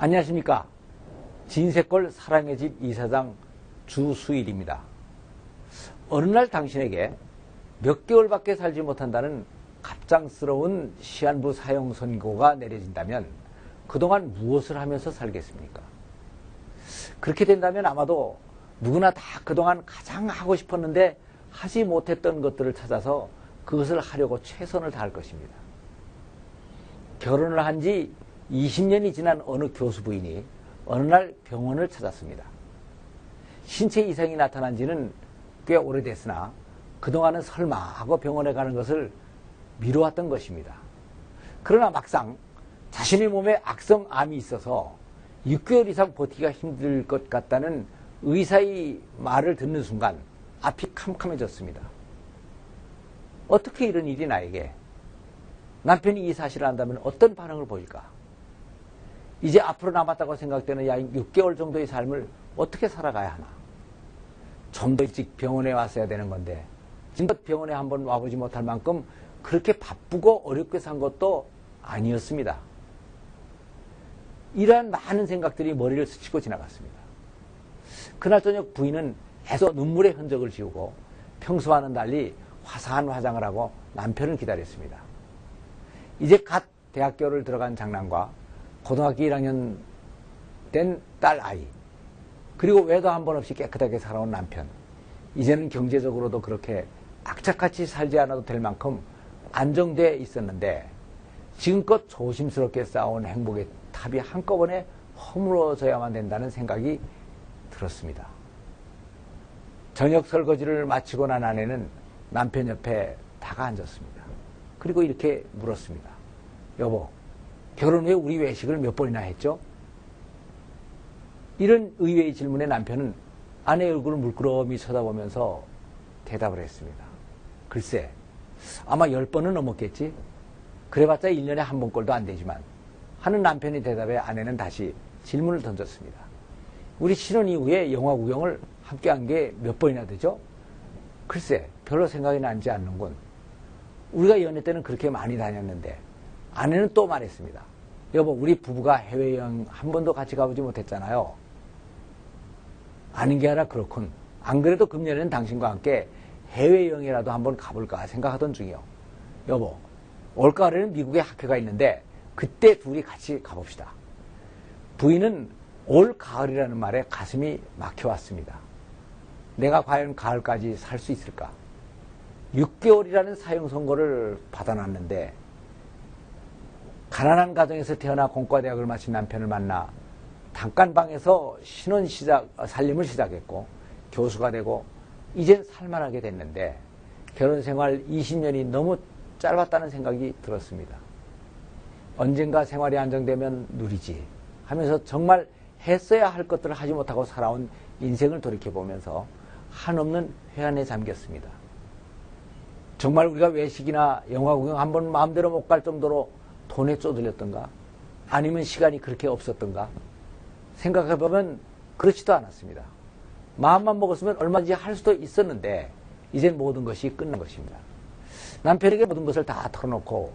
안녕하십니까. 진세골 사랑의 집 이사장 주수일입니다. 어느 날 당신에게 몇 개월밖에 살지 못한다는 갑작스러운 시한부 사형 선고가 내려진다면 그동안 무엇을 하면서 살겠습니까? 그렇게 된다면 아마도 누구나 다 그동안 가장 하고 싶었는데 하지 못했던 것들을 찾아서 그것을 하려고 최선을 다할 것입니다. 결혼을 한 지 20년이 지난 어느 교수 부인이 어느 날 병원을 찾았습니다. 신체 이상이 나타난 지는 꽤 오래됐으나 그동안은 설마 하고 병원에 가는 것을 미뤄왔던 것입니다. 그러나 막상 자신의 몸에 악성암이 있어서 6개월 이상 버티기가 힘들 것 같다는 의사의 말을 듣는 순간 앞이 캄캄해졌습니다. 어떻게 이런 일이 나에게? 남편이 이 사실을 안다면 어떤 반응을 보일까? 이제 앞으로 남았다고 생각되는 약 6개월 정도의 삶을 어떻게 살아가야 하나? 좀 더 일찍 병원에 왔어야 되는 건데 지금껏 병원에 한번 와보지 못할 만큼 그렇게 바쁘고 어렵게 산 것도 아니었습니다. 이러한 많은 생각들이 머리를 스치고 지나갔습니다. 그날 저녁 부인은 애써 눈물의 흔적을 지우고 평소와는 달리 화사한 화장을 하고 남편을 기다렸습니다. 이제 갓 대학교를 들어간 장남과 고등학교 1학년 된 딸 아이, 그리고 외도 한 번 없이 깨끗하게 살아온 남편, 이제는 경제적으로도 그렇게 악착같이 살지 않아도 될 만큼 안정돼 있었는데 지금껏 조심스럽게 쌓아온 행복의 탑이 한꺼번에 허물어져야만 된다는 생각이 들었습니다. 저녁 설거지를 마치고 난 아내는 남편 옆에 다가 앉았습니다. 그리고 이렇게 물었습니다. 여보, 결혼 후에 우리 외식을 몇 번이나 했죠? 이런 의외의 질문에 남편은 아내의 얼굴을 물끄러미 쳐다보면서 대답을 했습니다. 글쎄, 아마 10번은 넘었겠지? 그래봤자 1년에 한 번꼴도 안 되지만 하는 남편의 대답에 아내는 다시 질문을 던졌습니다. 우리 신혼 이후에 영화 구경을 함께 한 게 몇 번이나 되죠? 글쎄, 별로 생각이 나지 않는군. 우리가 연애 때는 그렇게 많이 다녔는데. 아내는 또 말했습니다. 여보, 우리 부부가 해외여행 한 번도 같이 가보지 못했잖아요. 아는 게 아니라 그렇군. 안 그래도 금년에는 당신과 함께 해외여행이라도 한번 가볼까 생각하던 중이요. 여보, 올가을에는 미국에 학회가 있는데 그때 둘이 같이 가봅시다. 부인은 올 가을이라는 말에 가슴이 막혀왔습니다. 내가 과연 가을까지 살 수 있을까? 6개월이라는 사형 선고를 받아놨는데 가난한 가정에서 태어나 공과대학을 마친 남편을 만나 단칸방에서 삶을 시작했고 교수가 되고 이젠 살만하게 됐는데 결혼생활 20년이 너무 짧았다는 생각이 들었습니다. 언젠가 생활이 안정되면 누리지 하면서 정말 했어야 할 것들을 하지 못하고 살아온 인생을 돌이켜보면서 한없는 회한에 잠겼습니다. 정말 우리가 외식이나 영화 구경 한번 마음대로 못 갈 정도로 돈에 쪼들렸던가? 아니면 시간이 그렇게 없었던가? 생각해보면 그렇지도 않았습니다. 마음만 먹었으면 얼마든지 할 수도 있었는데 이젠 모든 것이 끝난 것입니다. 남편에게 모든 것을 다 털어놓고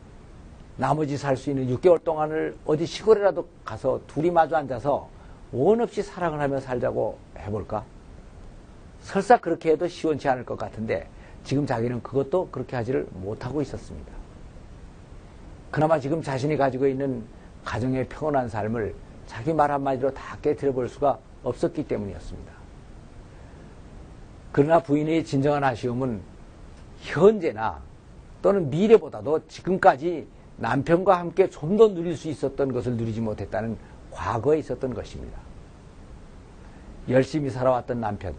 나머지 살 수 있는 6개월 동안을 어디 시골이라도 가서 둘이 마주 앉아서 원 없이 사랑을 하며 살자고 해볼까? 설사 그렇게 해도 시원치 않을 것 같은데 지금 자기는 그것도 그렇게 하지를 못하고 있었습니다. 그나마 지금 자신이 가지고 있는 가정의 평온한 삶을 자기 말 한마디로 다 깨트려 볼 수가 없었기 때문이었습니다. 그러나 부인의 진정한 아쉬움은 현재나 또는 미래보다도 지금까지 남편과 함께 좀 더 누릴 수 있었던 것을 누리지 못했다는 과거에 있었던 것입니다. 열심히 살아왔던 남편,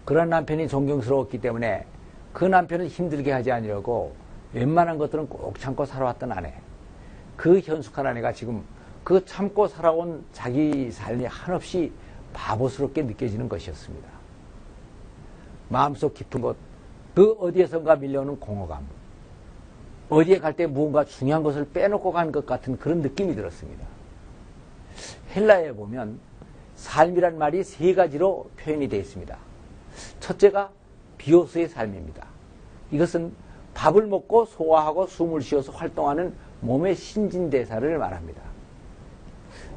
그런 남편이 존경스러웠기 때문에 그 남편을 힘들게 하지 않으려고 웬만한 것들은 꼭 참고 살아왔던 아내, 그 현숙한 아내가 지금 그 참고 살아온 자기 삶이 한없이 바보스럽게 느껴지는 것이었습니다. 마음속 깊은 곳, 그 어디에선가 밀려오는 공허감, 어디에 갈 때 무언가 중요한 것을 빼놓고 간 것 같은 그런 느낌이 들었습니다. 헬라어에 보면 삶이란 말이 3가지로 표현이 되어 있습니다. 첫째가 비오스의 삶입니다. 이것은 밥을 먹고 소화하고 숨을 쉬어서 활동하는 몸의 신진대사를 말합니다.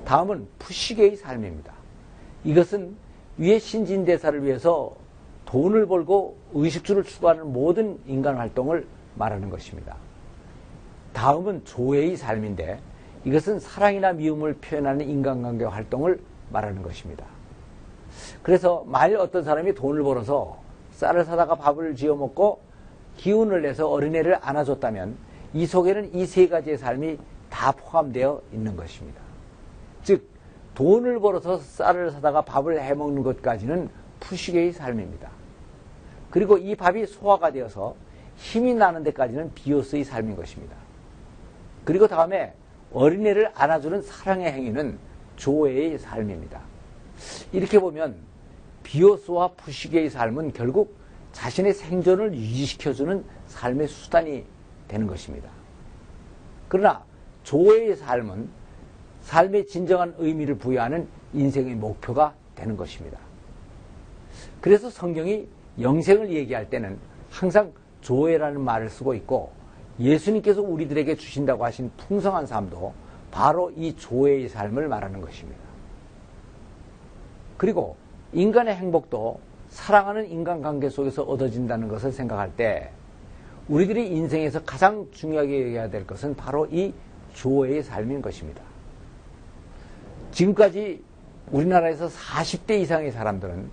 다음은 푸시계의 삶입니다. 이것은 위의 신진대사를 위해서 돈을 벌고 의식주를 추구하는 모든 인간 활동을 말하는 것입니다. 다음은 조회의 삶인데 이것은 사랑이나 미움을 표현하는 인간관계 활동을 말하는 것입니다. 그래서 만일 어떤 사람이 돈을 벌어서 쌀을 사다가 밥을 지어 먹고 기운을 내서 어린애를 안아줬다면 이 속에는 이 세 가지의 삶이 다 포함되어 있는 것입니다. 즉 돈을 벌어서 쌀을 사다가 밥을 해먹는 것까지는 푸시계의 삶입니다. 그리고 이 밥이 소화가 되어서 힘이 나는 데까지는 비오스의 삶인 것입니다. 그리고 다음에 어린애를 안아주는 사랑의 행위는 조회의 삶입니다. 이렇게 보면 비오스와 푸시계의 삶은 결국 자신의 생존을 유지시켜주는 삶의 수단이 되는 것입니다. 그러나 조회의 삶은 삶의 진정한 의미를 부여하는 인생의 목표가 되는 것입니다. 그래서 성경이 영생을 얘기할 때는 항상 조회라는 말을 쓰고 있고 예수님께서 우리들에게 주신다고 하신 풍성한 삶도 바로 이 조회의 삶을 말하는 것입니다. 그리고 인간의 행복도 사랑하는 인간관계 속에서 얻어진다는 것을 생각할 때 우리들이 인생에서 가장 중요하게 여겨야 될 것은 바로 이 조회의 삶인 것입니다. 지금까지 우리나라에서 40대 이상의 사람들은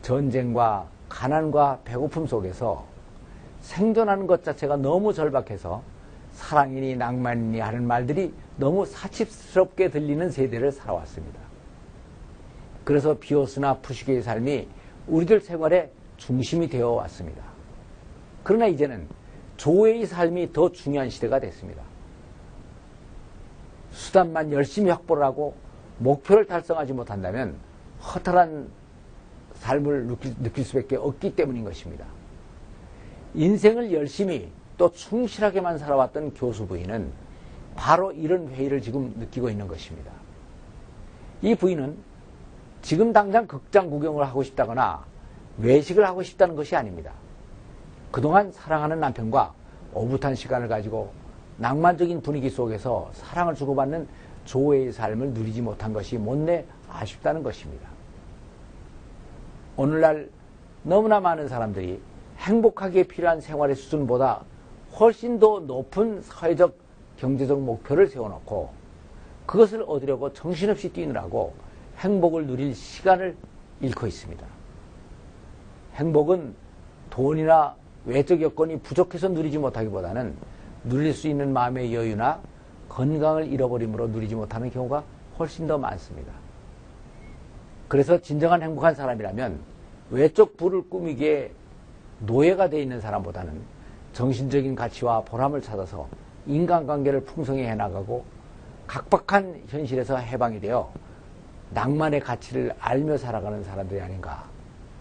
전쟁과 가난과 배고픔 속에서 생존하는 것 자체가 너무 절박해서 사랑이니 낭만이니 하는 말들이 너무 사치스럽게 들리는 세대를 살아왔습니다. 그래서 비오스나 푸시계의 삶이 우리들 생활의 중심이 되어 왔습니다. 그러나 이제는 조회의 삶이 더 중요한 시대가 됐습니다. 수단만 열심히 확보를 하고 목표를 달성하지 못한다면 허탈한 삶을 느낄 수밖에 없기 때문인 것입니다. 인생을 열심히 또 충실하게만 살아왔던 교수 부인은 바로 이런 회의를 지금 느끼고 있는 것입니다. 이 부인은 지금 당장 극장 구경을 하고 싶다거나 외식을 하고 싶다는 것이 아닙니다. 그동안 사랑하는 남편과 오붓한 시간을 가지고 낭만적인 분위기 속에서 사랑을 주고받는 조회의 삶을 누리지 못한 것이 못내 아쉽다는 것입니다. 오늘날 너무나 많은 사람들이 행복하기에 필요한 생활의 수준보다 훨씬 더 높은 사회적, 경제적 목표를 세워놓고 그것을 얻으려고 정신없이 뛰느라고 행복을 누릴 시간을 잃고 있습니다. 행복은 돈이나 외적 여건이 부족해서 누리지 못하기보다는 누릴 수 있는 마음의 여유나 건강을 잃어버림으로 누리지 못하는 경우가 훨씬 더 많습니다. 그래서 진정한 행복한 사람이라면 외적 부를 꾸미기에 노예가 되어 있는 사람보다는 정신적인 가치와 보람을 찾아서 인간관계를 풍성히 해나가고 각박한 현실에서 해방이 되어 낭만의 가치를 알며 살아가는 사람들이 아닌가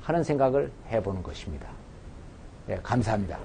하는 생각을 해보는 것입니다. 네, 감사합니다.